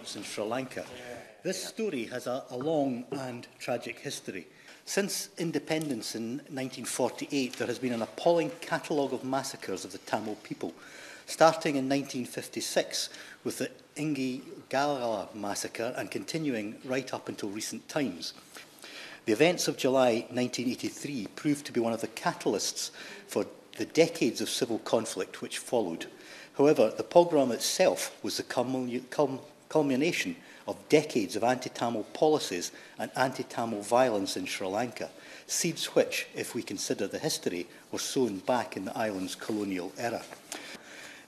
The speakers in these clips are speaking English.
violence in Sri Lanka. This story has a long and tragic history. Since independence in 1948, there has been an appalling catalogue of massacres of the Tamil people, starting in 1956 with the Ingigala massacre and continuing right up until recent times. The events of July 1983 proved to be one of the catalysts for the decades of civil conflict which followed. However, the pogrom itself was the culmination of decades of anti-Tamil policies and anti-Tamil violence in Sri Lanka, seeds which, if we consider the history, were sown back in the island's colonial era.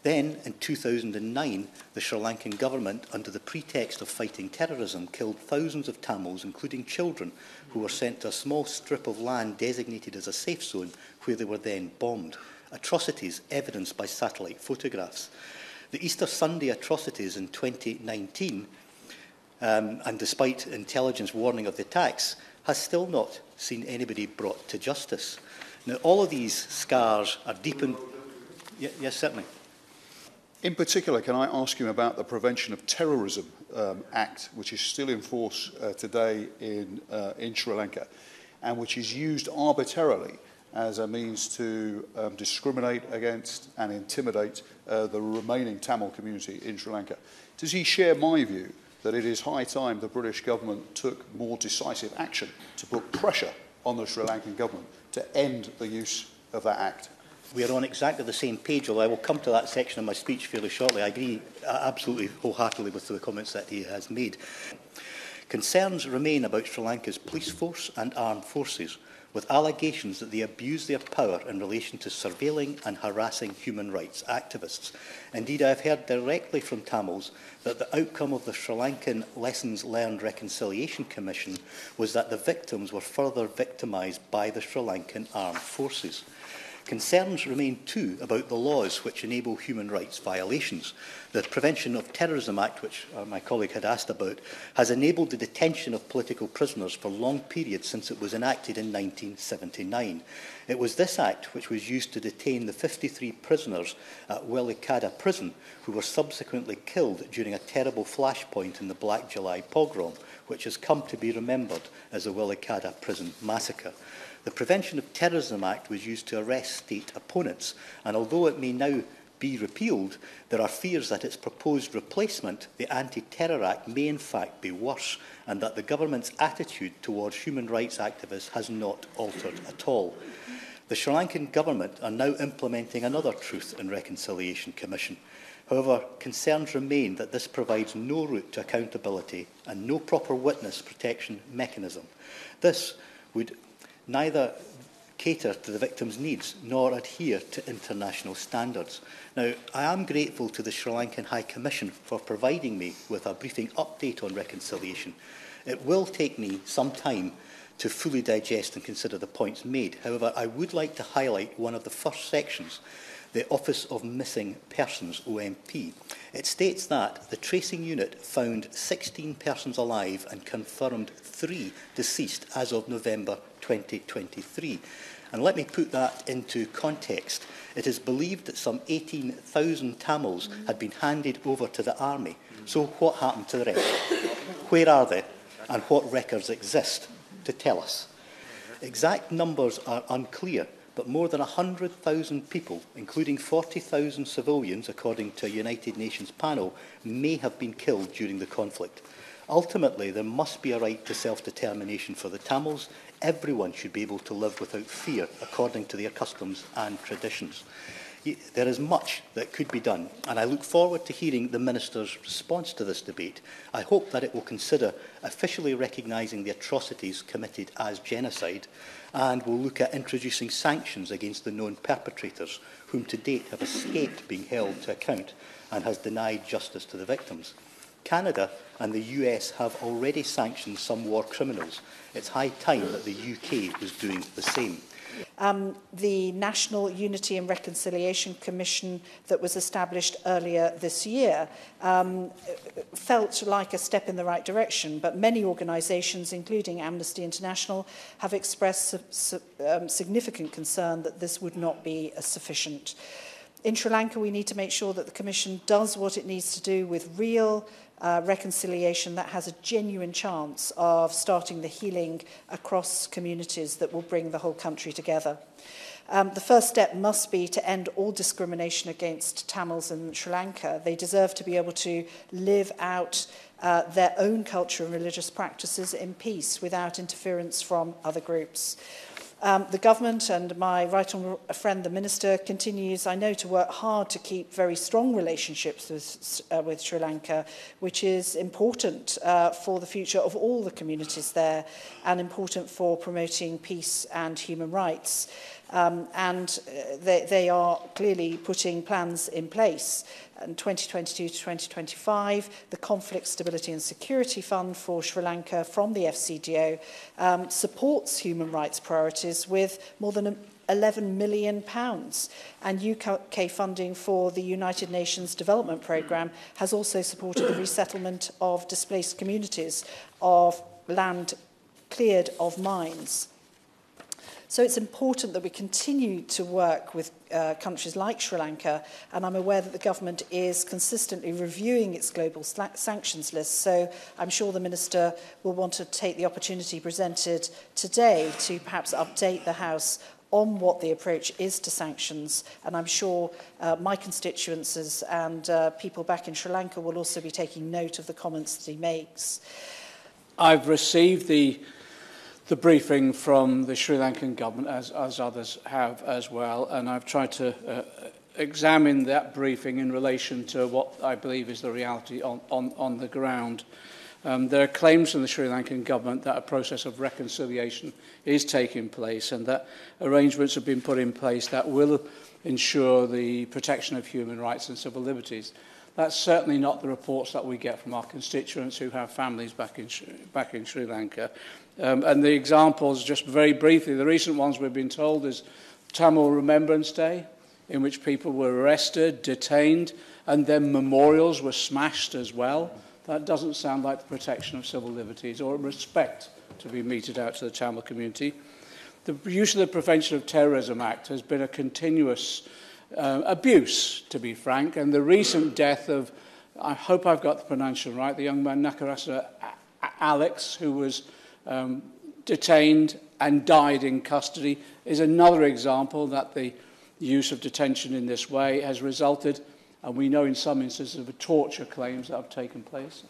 Then, in 2009, the Sri Lankan government, under the pretext of fighting terrorism, killed thousands of Tamils, including children, who were sent to a small strip of land designated as a safe zone, where they were then bombed. Atrocities evidenced by satellite photographs. The Easter Sunday atrocities in 2019, and despite intelligence warning of the attacks, has still not seen anybody brought to justice. Now, all of these scars are deepened. Yes, certainly. In particular, can I ask you about the Prevention of Terrorism Act, which is still in force today in Sri Lanka, and which is used arbitrarily as a means to discriminate against and intimidate the remaining Tamil community in Sri Lanka. Does he share my view that it is high time the British government took more decisive action to put pressure on the Sri Lankan government to end the use of that act? We are on exactly the same page, although I will come to that section of my speech fairly shortly. I agree absolutely wholeheartedly with the comments that he has made. Concerns remain about Sri Lanka's police force and armed forces, with allegations that they abuse their power in relation to surveilling and harassing human rights activists. Indeed, I have heard directly from Tamils that the outcome of the Sri Lankan Lessons Learned Reconciliation Commission was that the victims were further victimised by the Sri Lankan armed forces. Concerns remain too about the laws which enable human rights violations. The Prevention of Terrorism Act, which my colleague had asked about, has enabled the detention of political prisoners for long periods since it was enacted in 1979. It was this act which was used to detain the 53 prisoners at Dayakda prison, who were subsequently killed during a terrible flashpoint in the Black July pogrom, which has come to be remembered as the Dayakda prison massacre. The Prevention of Terrorism Act was used to arrest state opponents, and although it may now be repealed, there are fears that its proposed replacement, the Anti-Terror Act, may in fact be worse, and that the government's attitude towards human rights activists has not altered at all. The Sri Lankan government are now implementing another Truth and Reconciliation Commission. However, concerns remain that this provides no route to accountability and no proper witness protection mechanism. This would neither cater to the victims' needs nor adhere to international standards. Now, I am grateful to the Sri Lankan High Commission for providing me with a briefing update on reconciliation. It will take me some time to fully digest and consider the points made. However, I would like to highlight one of the first sections, the Office of Missing Persons, OMP. It states that the tracing unit found 16 persons alive and confirmed 3 deceased as of November 2023. And let me put that into context. It is believed that some 18,000 Tamils had been handed over to the army. So what happened to the rest? Where are they? And what records exist to tell us? Exact numbers are unclear, but more than 100,000 people, including 40,000 civilians, according to a United Nations panel, may have been killed during the conflict. Ultimately, there must be a right to self-determination for the Tamils. Everyone should be able to live without fear, according to their customs and traditions. There is much that could be done, and I look forward to hearing the Minister's response to this debate. I hope that it will consider officially recognising the atrocities committed as genocide, and will look at introducing sanctions against the known perpetrators, whom to date have escaped being held to account and has denied justice to the victims. Canada and the US have already sanctioned some war criminals. It's high time that the UK was doing the same. The National Unity and Reconciliation Commission that was established earlier this year felt like a step in the right direction, but many organisations, including Amnesty International, have expressed significant concern that this would not be sufficient. In Sri Lanka, we need to make sure that the Commission does what it needs to do with real reconciliation that has a genuine chance of starting the healing across communities that will bring the whole country together. The first step must be to end all discrimination against Tamils in Sri Lanka. They deserve to be able to live out their own culture and religious practices in peace without interference from other groups. The government and my right honourable friend, the Minister, continues, I know, to work hard to keep very strong relationships with Sri Lanka, which is important for the future of all the communities there and important for promoting peace and human rights. They are clearly putting plans in place. In 2022 to 2025, the Conflict Stability and Security Fund for Sri Lanka from the FCDO supports human rights priorities with more than £11 million. And UK funding for the United Nations Development Programme has also supported the resettlement of displaced communities of land cleared of mines. So it's important that we continue to work with countries like Sri Lanka, and I'm aware that the government is consistently reviewing its global sanctions list, so I'm sure the Minister will want to take the opportunity presented today to perhaps update the House on what the approach is to sanctions, and I'm sure my constituents and people back in Sri Lanka will also be taking note of the comments that he makes. I've received the briefing from the Sri Lankan government, as others have as well, and I've tried to examine that briefing in relation to what I believe is the reality on the ground. There are claims from the Sri Lankan government that a process of reconciliation is taking place and that arrangements have been put in place that will ensure the protection of human rights and civil liberties. That's certainly not the reports that we get from our constituents who have families back in Sri Lanka. And the examples, just very briefly, the recent ones we've been told is Tamil Remembrance Day, in which people were arrested, detained, and then memorials were smashed as well. That doesn't sound like the protection of civil liberties or respect to be meted out to the Tamil community. The use of the Prevention of Terrorism Act has been a continuous abuse, to be frank, and the recent death of, I hope I've got the pronunciation right, the young man Nakarasa Alex, who was detained and died in custody, is another example that the use of detention in this way has resulted, and we know in some instances of torture claims that have taken place.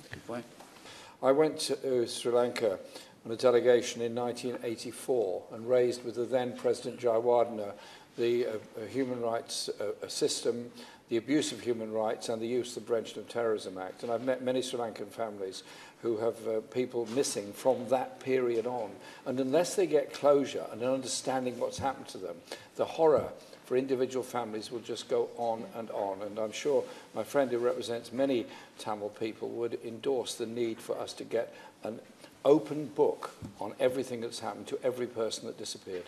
I went to Sri Lanka on a delegation in 1984 and raised with the then President Jayawardena the human rights system, the abuse of human rights and the use of the Prevention of Terrorism Act. And I've met many Sri Lankan families who have people missing from that period on. And unless they get closure and an understanding what's happened to them, the horror for individual families will just go on and on. And I'm sure my friend who represents many Tamil people would endorse the need for us to get an open book on everything that's happened to every person that disappeared.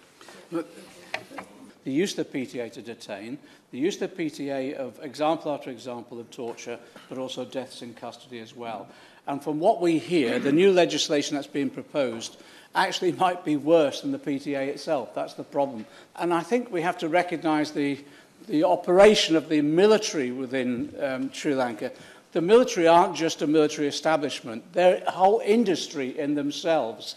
The use of the PTA to detain, the use of the PTA of example after example of torture, but also deaths in custody as well. And from what we hear, the new legislation that's being proposed actually might be worse than the PTA itself. That's the problem. And I think we have to recognise the operation of the military within Sri Lanka. The military aren't just a military establishment. They're a whole industry in themselves,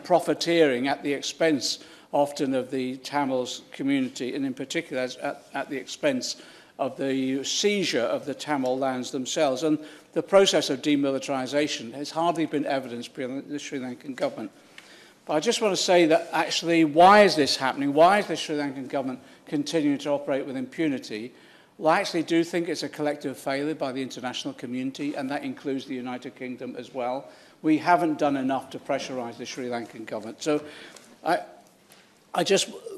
profiteering at the expense often of the Tamils community, and in particular at the expense of the seizure of the Tamil lands themselves. And the process of demilitarisation has hardly been evidenced by the Sri Lankan government. But I just want to say that actually, why is this happening? Why is the Sri Lankan government continuing to operate with impunity? Well, I actually do think it's a collective failure by the international community, and that includes the United Kingdom as well. We haven't done enough to pressurise the Sri Lankan government. So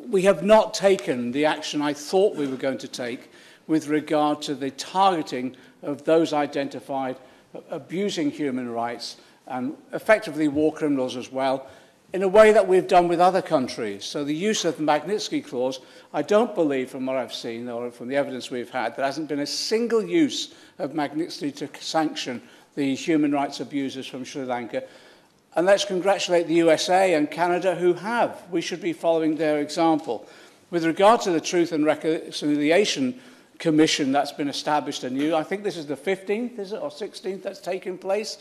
we have not taken the action I thought we were going to take with regard to the targeting of those identified abusing human rights and effectively war criminals as well, in a way that we've done with other countries. So the use of the Magnitsky Clause, I don't believe from what I've seen or from the evidence we've had, there hasn't been a single use of Magnitsky to sanction the human rights abusers from Sri Lanka. And let's congratulate the USA and Canada who have. We should be following their example. With regard to the Truth and Reconciliation commission that's been established anew. I think this is the 15th, is it, or 16th that's taken place.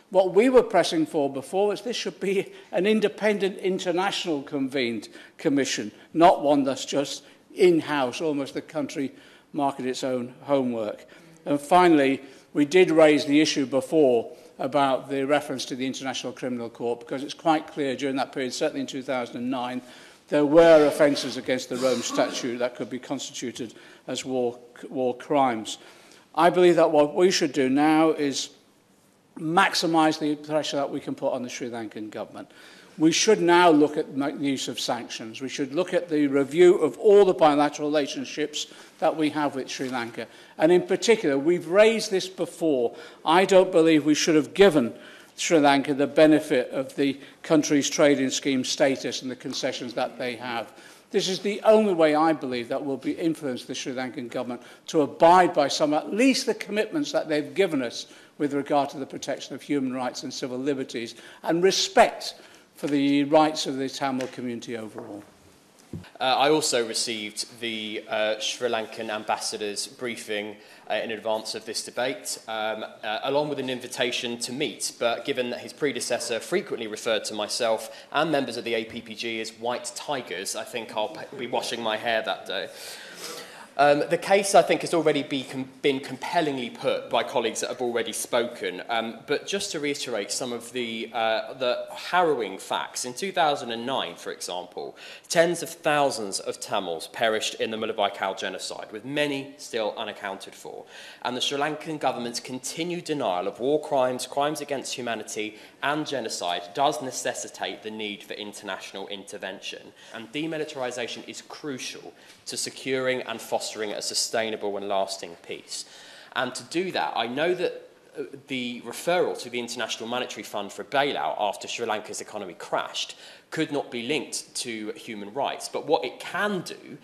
What we were pressing for before is this should be an independent, international convened commission, not one that's just in-house, almost the country market its own homework. And finally, we did raise the issue before about the reference to the International Criminal Court, because it's quite clear during that period, certainly in 2009, there were offences against the Rome Statute that could be constituted as war crimes. I believe that what we should do now is maximise the pressure that we can put on the Sri Lankan government. We should now look at the use of sanctions. We should look at the review of all the bilateral relationships that we have with Sri Lanka. And in particular, we've raised this before. I don't believe we should have given Sri Lanka the benefit of the country's trading scheme status and the concessions that they have. This is the only way, I believe, that will be influenced the Sri Lankan government to abide by some, at least the commitments that they've given us with regard to the protection of human rights and civil liberties and respect for the rights of the Tamil community overall. I also received the Sri Lankan ambassador's briefing in advance of this debate, along with an invitation to meet. But given that his predecessor frequently referred to myself and members of the APPG as white tigers, I think I'll be washing my hair that day. The case, I think, has already been compellingly put by colleagues that have already spoken. But just to reiterate some of the harrowing facts, in 2009, for example, tens of thousands of Tamils perished in the Mullabaikal genocide, with many still unaccounted for. And the Sri Lankan government's continued denial of war crimes, crimes against humanity, and genocide does necessitate the need for international intervention. And demilitarisation is crucial to securing and fostering a sustainable and lasting peace. And to do that, I know that the referral to the International Monetary Fund for a bailout after Sri Lanka's economy crashed could not be linked to human rights. But what it can do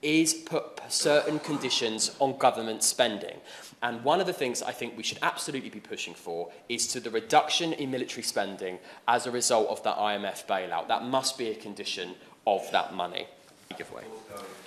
is put certain conditions on government spending. And one of the things I think we should absolutely be pushing for is to the reduction in military spending as a result of the IMF bailout. That must be a condition of that money. Giveaway.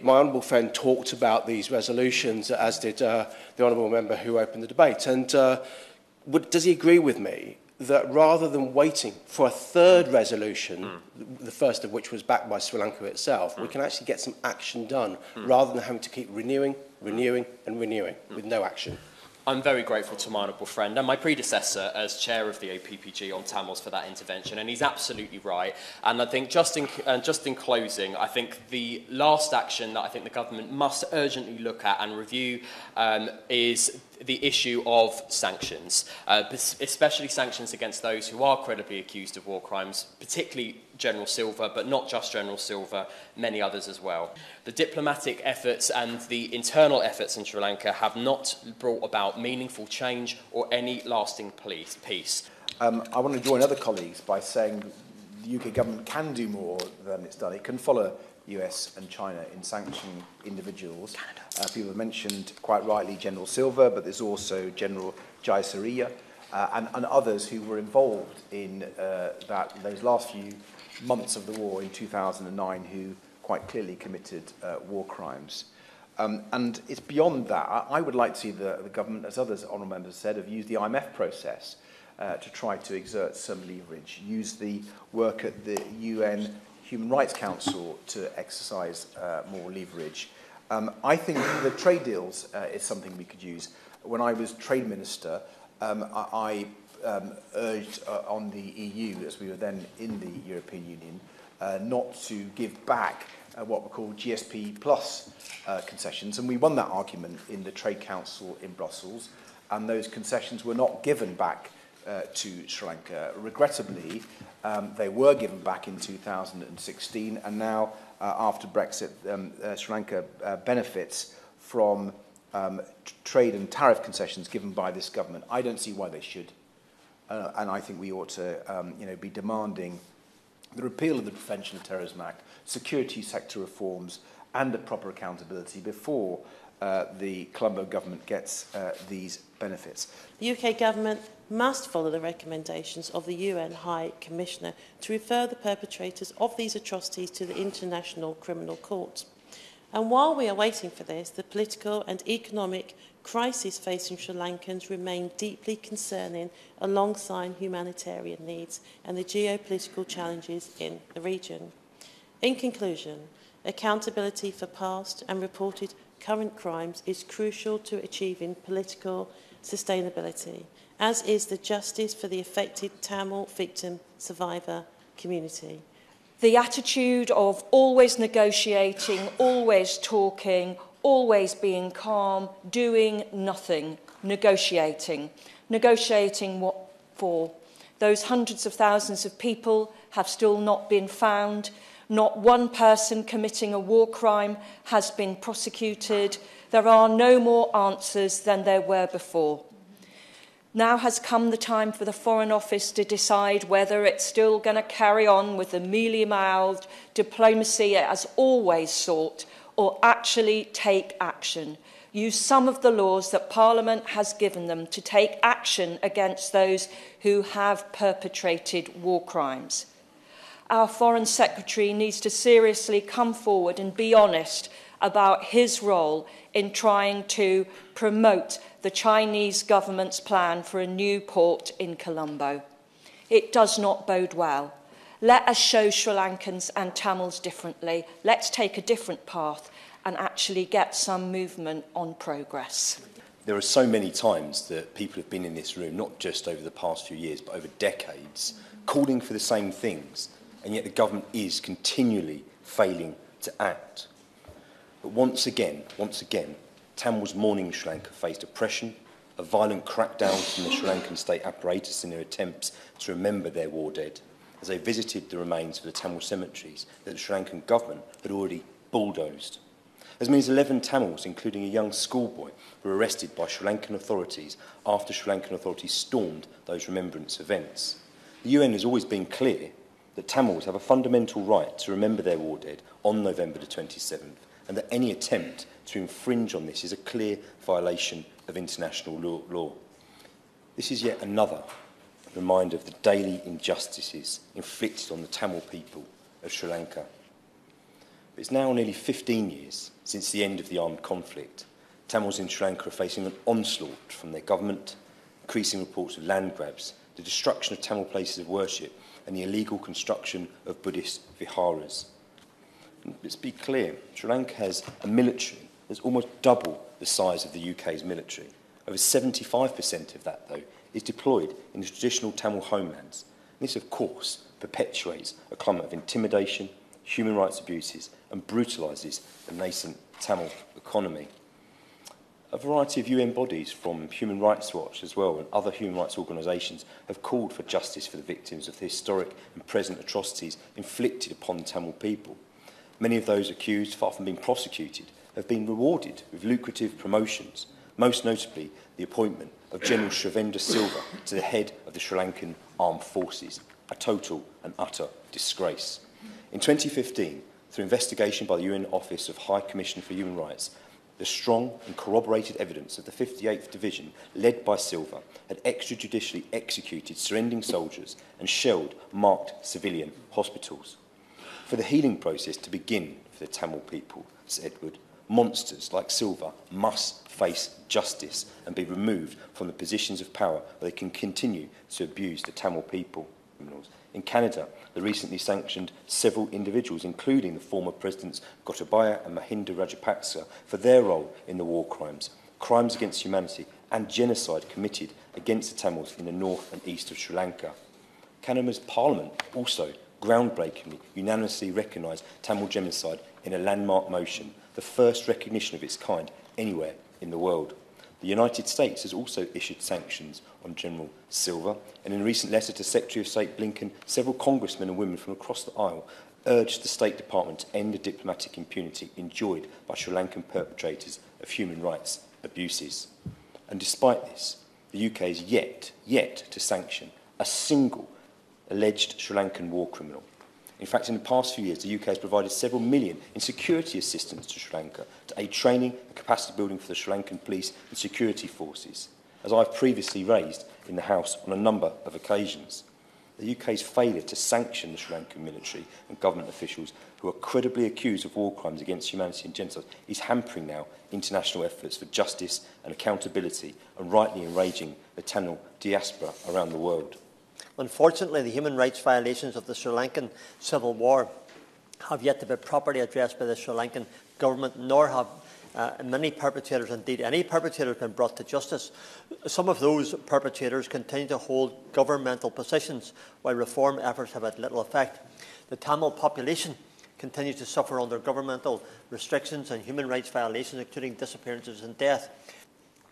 My honourable friend talked about these resolutions, as did the honourable member who opened the debate. And does he agree with me that rather than waiting for a third resolution, the first of which was backed by Sri Lanka itself, we can actually get some action done rather than having to keep renewing with no action? I'm very grateful to my honourable friend and my predecessor as chair of the APPG on Tamils for that intervention, and he's absolutely right. And I think just in closing, I think the last action that I think the government must urgently look at and review is the issue of sanctions, especially sanctions against those who are credibly accused of war crimes, particularly General Silva, but not just General Silva, many others as well. The diplomatic efforts and the internal efforts in Sri Lanka have not brought about meaningful change or any lasting peace. I want to join other colleagues by saying the UK government can do more than it's done. It can follow US and China in sanctioning individuals. People have mentioned quite rightly General Silva, but there's also General Jayasuriya and others who were involved in those last few months of the war in 2009 who quite clearly committed war crimes. And it's beyond that. I would like to see the government, as others honourable members said, have used the IMF process to try to exert some leverage, use the work at the UN Human Rights Council to exercise more leverage. I think the trade deals is something we could use. When I was trade minister, I urged on the EU, as we were then in the European Union, not to give back what were called GSP plus concessions, and we won that argument in the Trade Council in Brussels, and those concessions were not given back to Sri Lanka. Regrettably, they were given back in 2016, and now, after Brexit, Sri Lanka benefits from trade and tariff concessions given by this government. I don't see why they should. And I think we ought to be demanding the repeal of the Prevention of Terrorism Act, security sector reforms, and a proper accountability before the Colombo government gets these benefits. The UK government must follow the recommendations of the UN High Commissioner to refer the perpetrators of these atrocities to the International Criminal Court. And while we are waiting for this, the political and economic crisis facing Sri Lankans remain deeply concerning alongside humanitarian needs and the geopolitical challenges in the region. In conclusion, accountability for past and reported current crimes is crucial to achieving political sustainability, as is the justice for the affected Tamil victim survivor community. The attitude of always negotiating, always talking, always being calm, doing nothing, negotiating. Negotiating what for? Those hundreds of thousands of people have still not been found. Not one person committing a war crime has been prosecuted. There are no more answers than there were before. Now has come the time for the Foreign Office to decide whether it's still going to carry on with the mealy-mouthed diplomacy it has always sought, or actually take action. Use some of the laws that Parliament has given them to take action against those who have perpetrated war crimes. Our Foreign Secretary needs to seriously come forward and be honest about his role in trying to promote the Chinese government's plan for a new port in Colombo. It does not bode well. Let us show Sri Lankans and Tamils differently. Let's take a different path and actually get some movement on progress. There are so many times that people have been in this room, not just over the past few years, but over decades, calling for the same things, and yet the government is continually failing to act. But once again, Tamils mourning Sri Lanka faced oppression, a violent crackdown from the Sri Lankan state apparatus in their attempts to remember their war dead, as they visited the remains of the Tamil cemeteries that the Sri Lankan government had already bulldozed. As many as 11 Tamils, including a young schoolboy, were arrested by Sri Lankan authorities after Sri Lankan authorities stormed those remembrance events. The UN has always been clear that Tamils have a fundamental right to remember their war dead on November the 27th, and that any attempt to infringe on this is a clear violation of international law. This is yet another reminder of the daily injustices inflicted on the Tamil people of Sri Lanka. But it's now nearly 15 years since the end of the armed conflict. Tamils in Sri Lanka are facing an onslaught from their government, increasing reports of land grabs, the destruction of Tamil places of worship, and the illegal construction of Buddhist viharas. Let's be clear, Sri Lanka has a military that's almost double the size of the UK's military. Over 75% of that, though, is deployed in the traditional Tamil homelands. And this, of course, perpetuates a climate of intimidation, human rights abuses, and brutalises the nascent Tamil economy. A variety of UN bodies, from Human Rights Watch as well, and other human rights organisations, have called for justice for the victims of the historic and present atrocities inflicted upon the Tamil people. Many of those accused, far from being prosecuted, have been rewarded with lucrative promotions, most notably the appointment of General Shavendra Silva to the head of the Sri Lankan Armed Forces, a total and utter disgrace. In 2015, through investigation by the UN Office of High Commissioner for Human Rights, the strong and corroborated evidence of the 58th Division, led by Silva, had extrajudicially executed surrendering soldiers and shelled marked civilian hospitals. For the healing process to begin for the Tamil people, said Edward, monsters like Silva must face justice and be removed from the positions of power where they can continue to abuse the Tamil people. In Canada, they recently sanctioned several individuals, including the former presidents Gotabaya and Mahinda Rajapaksa, for their role in the war crimes, crimes against humanity and genocide committed against the Tamils in the north and east of Sri Lanka. Canada's parliament also groundbreakingly unanimously recognised Tamil genocide in a landmark motion, the first recognition of its kind anywhere in the world. The United States has also issued sanctions on General Silva, and in a recent letter to Secretary of State Blinken, several congressmen and women from across the aisle urged the State Department to end the diplomatic impunity enjoyed by Sri Lankan perpetrators of human rights abuses. And despite this, the UK is yet to sanction a single alleged Sri Lankan war criminal. In fact, in the past few years, the UK has provided several million in security assistance to Sri Lanka to aid training and capacity building for the Sri Lankan police and security forces, as I've previously raised in the House on a number of occasions. The UK's failure to sanction the Sri Lankan military and government officials who are credibly accused of war crimes against humanity and genocide is hampering now international efforts for justice and accountability and rightly enraging the Tamil diaspora around the world. Unfortunately, the human rights violations of the Sri Lankan civil war have yet to be properly addressed by the Sri Lankan government, nor have many perpetrators, indeed any perpetrators, been brought to justice. Some of those perpetrators continue to hold governmental positions, while reform efforts have had little effect. The Tamil population continues to suffer under governmental restrictions and human rights violations, including disappearances and death.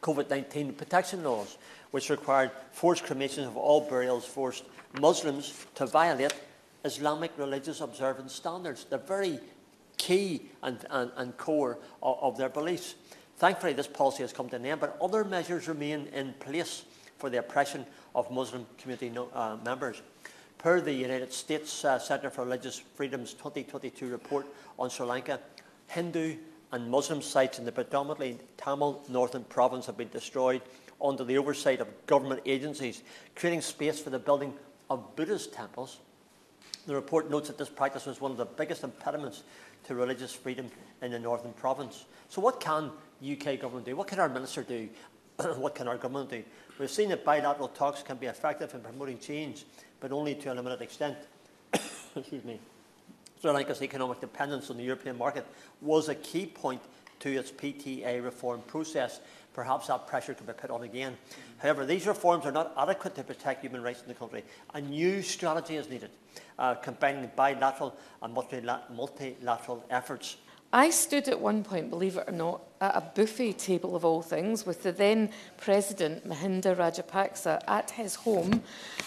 COVID-19 protection laws, which required forced cremations of all burials, forced Muslims to violate Islamic religious observance standards, the very key and core of their beliefs. Thankfully, this policy has come to an end, but other measures remain in place for the oppression of Muslim community members. Per the United States Centre for Religious Freedom's 2022 report on Sri Lanka, Hindu and Muslim sites in the predominantly Tamil northern province have been destroyed under the oversight of government agencies, creating space for the building of Buddhist temples. The report notes that this practice was one of the biggest impediments to religious freedom in the northern province. So what can the UK government do? What can our minister do? What can our government do? We've seen that bilateral talks can be effective in promoting change, but only to a limited extent. Excuse me. Sri Lanka's economic dependence on the European market was a key point to its PTA reform process. Perhaps that pressure could be put on again. However, these reforms are not adequate to protect human rights in the country. A new strategy is needed, combining bilateral and multilateral efforts. I stood at one point, believe it or not, at a buffet table of all things with the then President Mahinda Rajapaksa at his home,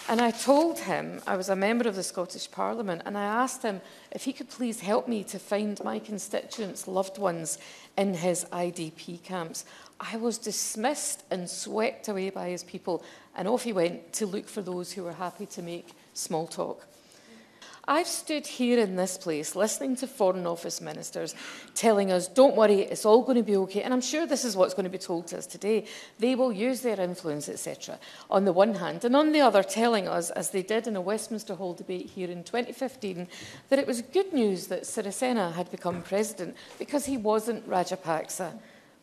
and I told him I was a member of the Scottish Parliament, and I asked him if he could please help me to find my constituents' loved ones in his IDP camps. I was dismissed and swept away by his people, and off he went to look for those who were happy to make small talk. I've stood here in this place listening to Foreign Office ministers telling us, don't worry, it's all going to be okay. And I'm sure this is what's going to be told to us today. They will use their influence, etc., on the one hand. And on the other, telling us, as they did in a Westminster Hall debate here in 2015, that it was good news that Sirisena had become president because he wasn't Rajapaksa.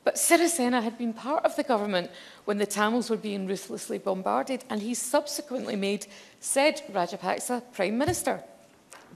But Sirisena had been part of the government when the Tamils were being ruthlessly bombarded, and he subsequently made said Rajapaksa Prime Minister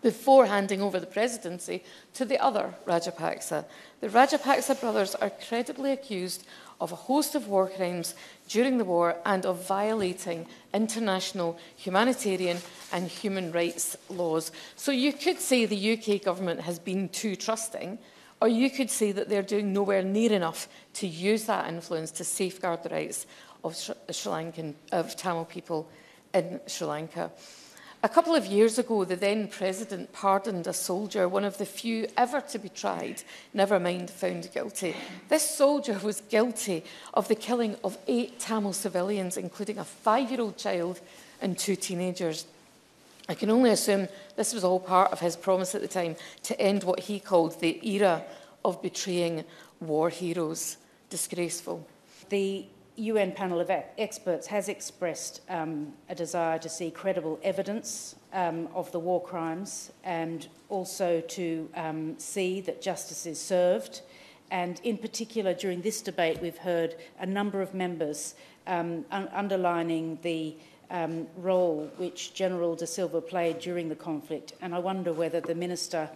before handing over the presidency to the other Rajapaksa. The Rajapaksa brothers are credibly accused of a host of war crimes during the war and of violating international humanitarian and human rights laws. So you could say the UK government has been too trusting, or you could say that they're doing nowhere near enough to use that influence to safeguard the rights of Tamil people in Sri Lanka. A couple of years ago, the then president pardoned a soldier, one of the few ever to be tried, never mind found guilty. This soldier was guilty of the killing of 8 Tamil civilians, including a 5-year-old child and 2 teenagers. I can only assume this was all part of his promise at the time to end what he called the era of betraying war heroes. Disgraceful. The UN panel of experts has expressed a desire to see credible evidence of the war crimes, and also to see that justice is served. And in particular, during this debate, we've heard a number of members underlining the role which General De Silva played during the conflict. And I wonder whether the Minister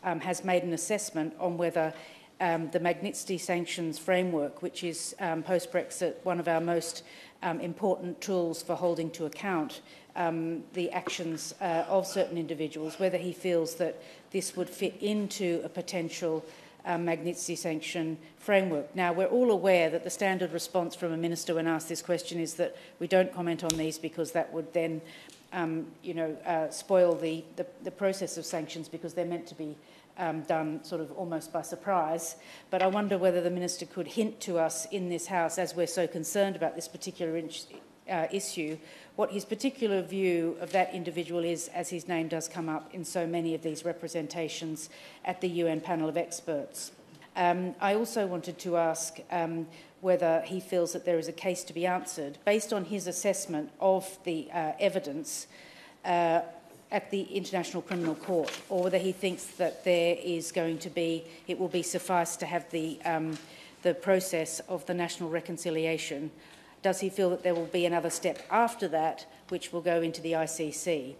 has made an assessment on whether the Magnitsky sanctions framework, which is post-Brexit one of our most important tools for holding to account the actions of certain individuals, whether he feels that this would fit into a potential Magnitsky sanction framework. Now, we're all aware that the standard response from a minister when asked this question is that we don't comment on these because that would then spoil the process of sanctions, because they're meant to be done sort of almost by surprise. But I wonder whether the Minister could hint to us in this House, as we're so concerned about this particular issue, what his particular view of that individual is, as his name does come up in so many of these representations at the UN panel of experts. I also wanted to ask whether he feels that there is a case to be answered, based on his assessment of the evidence, at the International Criminal Court, or whether he thinks that there is going to be, it will be suffice to have the process of the national reconciliation. Does he feel that there will be another step after that, which will go into the ICC?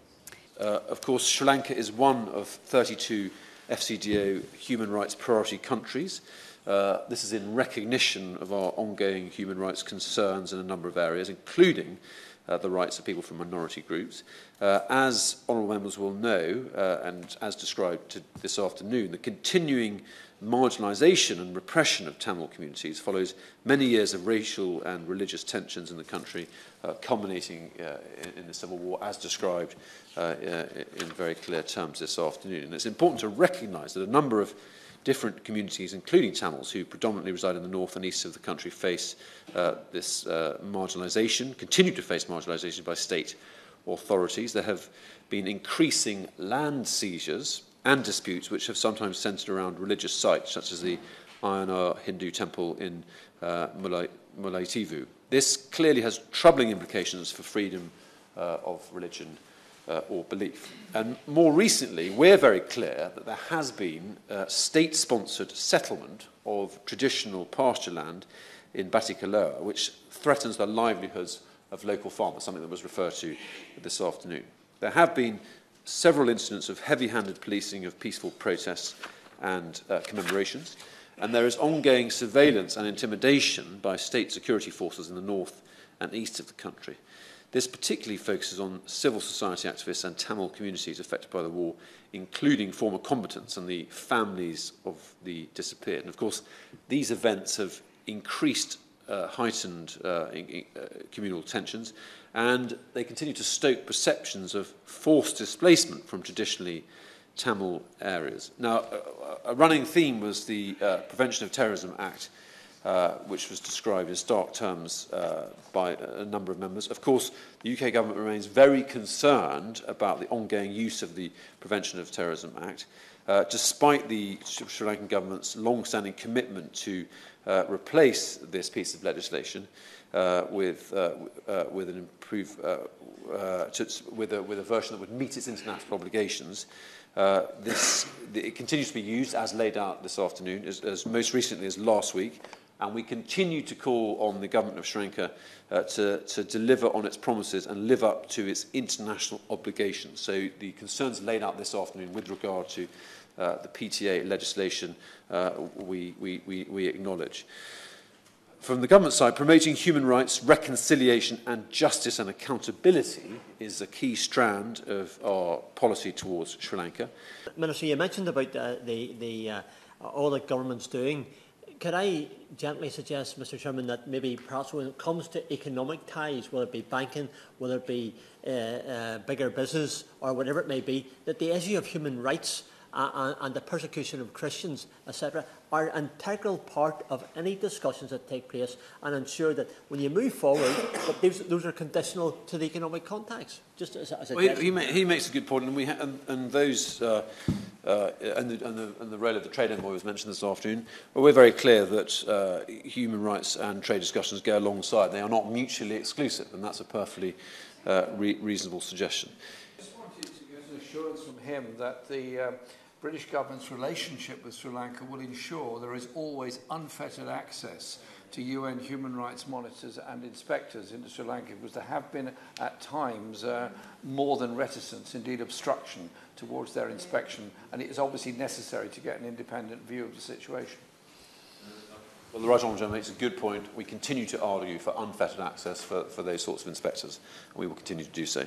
Of course, Sri Lanka is one of 32 FCDO human rights priority countries. This is in recognition of our ongoing human rights concerns in a number of areas, including the rights of people from minority groups. As honourable members will know, and as described this afternoon, the continuing marginalisation and repression of Tamil communities follows many years of racial and religious tensions in the country, culminating in the civil war, as described in very clear terms this afternoon. And it's important to recognise that a number of different communities, including Tamils, who predominantly reside in the north and east of the country, face this marginalisation, continue to face marginalisation by state authorities. There have been increasing land seizures and disputes which have sometimes centred around religious sites, such as the Ayanar Hindu temple in Mullaitivu. This clearly has troubling implications for freedom of religion or belief. And more recently, we're very clear that there has been state-sponsored settlement of traditional pasture land in Batikaloa, which threatens the livelihoods of local farmers, something that was referred to this afternoon. There have been several incidents of heavy-handed policing of peaceful protests and commemorations, and there is ongoing surveillance and intimidation by state security forces in the north and east of the country. This particularly focuses on civil society activists and Tamil communities affected by the war, including former combatants and the families of the disappeared. And of course, these events have increased heightened communal tensions, and they continue to stoke perceptions of forced displacement from traditionally Tamil areas. Now, a running theme was the Prevention of Terrorism Act, which was described in stark terms by a number of members. Of course, the UK government remains very concerned about the ongoing use of the Prevention of Terrorism Act, despite the Sri Lankan government's long-standing commitment to replace this piece of legislation with an improved, with a version that would meet its international obligations. It continues to be used as laid out this afternoon, as most recently as last week, and we continue to call on the government of Sri Lanka to deliver on its promises and live up to its international obligations. So the concerns laid out this afternoon with regard to the PTA legislation we acknowledge. From the government side, promoting human rights, reconciliation and justice and accountability is a key strand of our policy towards Sri Lanka. Minister, you mentioned about all the government's doing. Could I gently suggest, Mr. Chairman, that maybe perhaps when it comes to economic ties, whether it be banking, whether it be bigger business or whatever it may be, that the issue of human rights and the persecution of Christians, etc., are an integral part of any discussions that take place, and ensure that when you move forward, that those are conditional to the economic context. Just as a he makes a good point, and we and those and the role of the trade envoy was mentioned this afternoon. But we're very clear that human rights and trade discussions go alongside; they are not mutually exclusive, and that's a perfectly reasonable suggestion. I just wanted to get an assurance from him that the British government's relationship with Sri Lanka will ensure there is always unfettered access to UN human rights monitors and inspectors into Sri Lanka, because there have been at times more than reticence, indeed obstruction, towards their inspection, and it is obviously necessary to get an independent view of the situation. Well, the Right Honourable Gentleman makes a good point. We continue to argue for unfettered access for those sorts of inspectors, and we will continue to do so.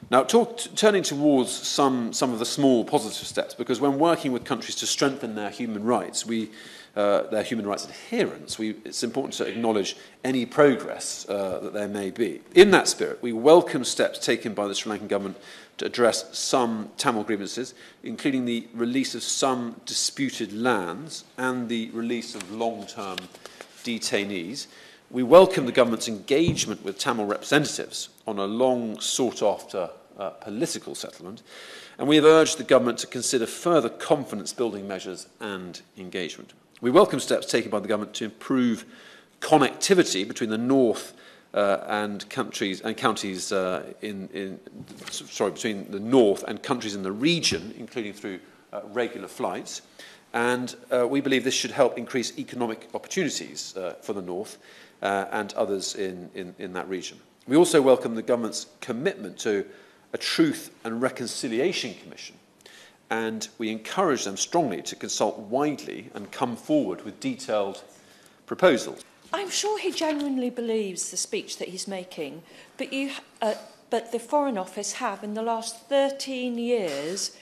Now, turning towards some of the small positive steps, because when working with countries to strengthen their human rights, their human rights adherence, it's important to acknowledge any progress that there may be. In that spirit, we welcome steps taken by the Sri Lankan government to address some Tamil grievances, including the release of some disputed lands and the release of long-term detainees. We welcome the government's engagement with Tamil representatives on a long sought-after political settlement, and we have urged the government to consider further confidence-building measures and engagement. We welcome steps taken by the government to improve connectivity between the north and counties between the north and countries in the region, including through regular flights. And we believe this should help increase economic opportunities for the north and others in that region. We also welcome the government's commitment to a Truth and Reconciliation Commission, and we encourage them strongly to consult widely and come forward with detailed proposals. I'm sure he genuinely believes the speech that he's making, but the Foreign Office have, in the last 13 years,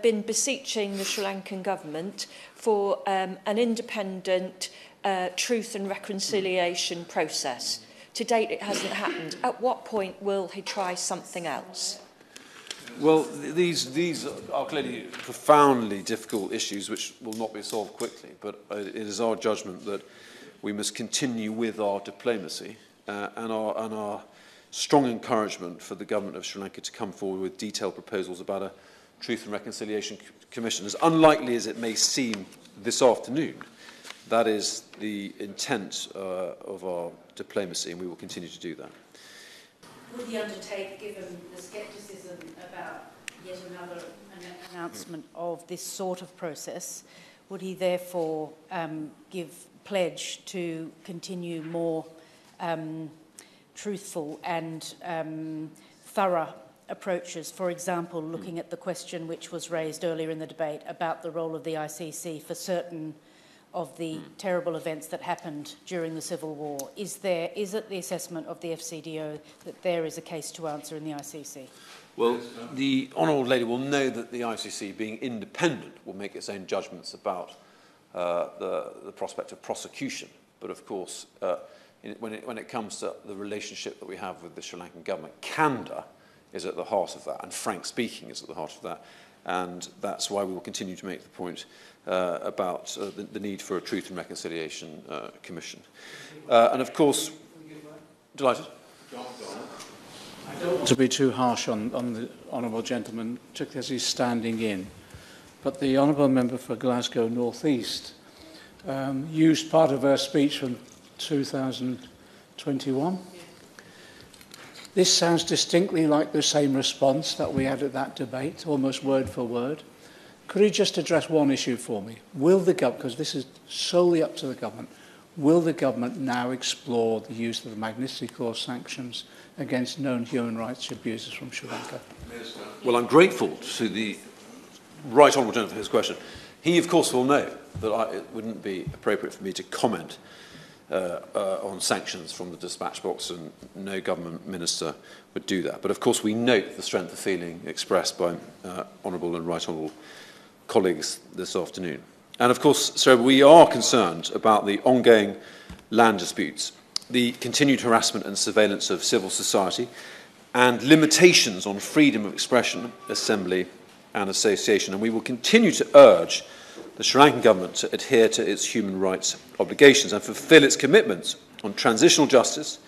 been beseeching the Sri Lankan government for an independent truth and reconciliation process. To date, it hasn't happened. At what point will he try something else? Well, these are clearly profoundly difficult issues which will not be solved quickly, but it is our judgment that we must continue with our diplomacy and our strong encouragement for the government of Sri Lanka to come forward with detailed proposals about a Truth and Reconciliation Commission. As unlikely as it may seem this afternoon, that is the intent of our diplomacy, and we will continue to do that. Would he undertake, given the scepticism about yet another announcement of this sort of process, would he therefore give pledge to continue more truthful and thorough approaches, for example, looking at the question which was raised earlier in the debate about the role of the ICC for certain of the terrible events that happened during the Civil War? Is it the assessment of the FCDO that there is a case to answer in the ICC? Well, the Honourable Lady will know that the ICC, being independent, will make its own judgments about the prospect of prosecution. But of course, when it comes to the relationship that we have with the Sri Lankan government, candour is at the heart of that, and frank speaking is at the heart of that. And that's why we will continue to make the point about the need for a Truth and Reconciliation Commission. And of course, delighted. I don't want to be too harsh on the Honourable Gentleman, particularly as he's standing in, but the Honourable Member for Glasgow North East used part of her speech from 2021. This sounds distinctly like the same response that we had at that debate, almost word for word. Could you just address one issue for me? Will the government, because this is solely up to the government, will the government now explore the use of the Magnitsky Clause sanctions against known human rights abusers from Sri Lanka? Well, I'm grateful to the Right Honourable Gentleman for his question. He, of course, will know that it wouldn't be appropriate for me to comment on sanctions from the dispatch box, and no government minister would do that. But of course we note the strength of feeling expressed by Honourable and Right Honourable colleagues this afternoon. And of course, sir, we are concerned about the ongoing land disputes, the continued harassment and surveillance of civil society, and limitations on freedom of expression, assembly and association. And we will continue to urge the Sri Lankan government to adhere to its human rights obligations and fulfil its commitments on transitional justice,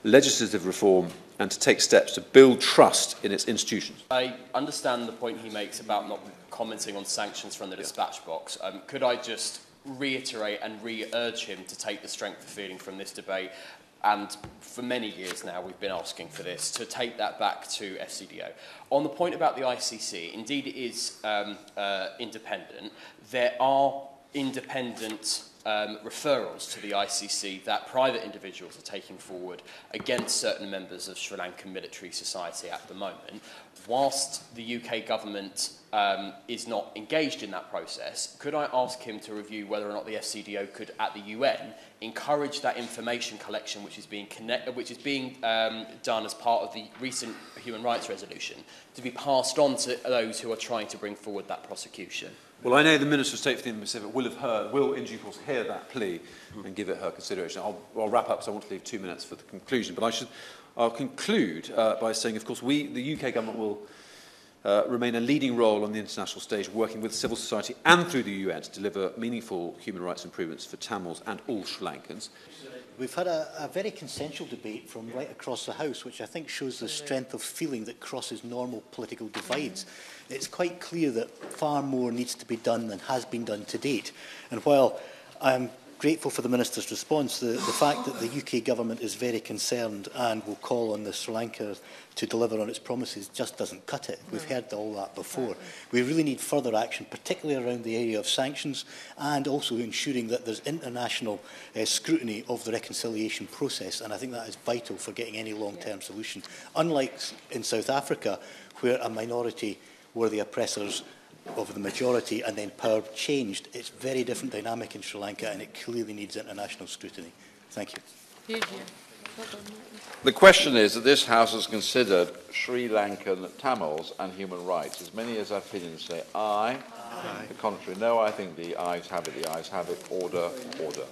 legislative reform, and to take steps to build trust in its institutions. I understand the point he makes about not commenting on sanctions from the dispatch box. Could I just reiterate and re-urge him to take the strength of feeling from this debate, and for many years now we've been asking for this, to take that back to FCDO. On the point about the ICC, indeed it is independent. There are independent referrals to the ICC that private individuals are taking forward against certain members of Sri Lankan military society at the moment. Whilst the UK government is not engaged in that process, could I ask him to review whether or not the FCDO could, at the UN, encourage that information collection which is being done as part of the recent human rights resolution to be passed on to those who are trying to bring forward that prosecution? Well, I know the Minister of State for the Indo-Pacific will in due course hear that plea and give it her consideration. I'll wrap up because I want to leave 2 minutes for the conclusion. But I'll conclude by saying, of course, the UK government will remain a leading role on the international stage, working with civil society and through the UN to deliver meaningful human rights improvements for Tamils and all Sri Lankans. We've had a very consensual debate from right across the House, which I think shows the strength of feeling that crosses normal political divides. It's quite clear that far more needs to be done than has been done to date. And while I'm grateful for the Minister's response. The fact that the UK Government is very concerned and will call on the Sri Lanka to deliver on its promises just doesn't cut it. We've heard all that before. We really need further action, particularly around the area of sanctions, and also ensuring that there's international scrutiny of the reconciliation process, and I think that is vital for getting any long-term solution. Unlike in South Africa, where a minority were the oppressors of the majority and then power changed, it's a very different dynamic in Sri Lanka, and it clearly needs international scrutiny. Thank you. The question is that this House has considered Sri Lankan Tamils and human rights. As many as opinions say aye. Aye. The contrary, no. I think the ayes have it. The ayes have it. Order, order.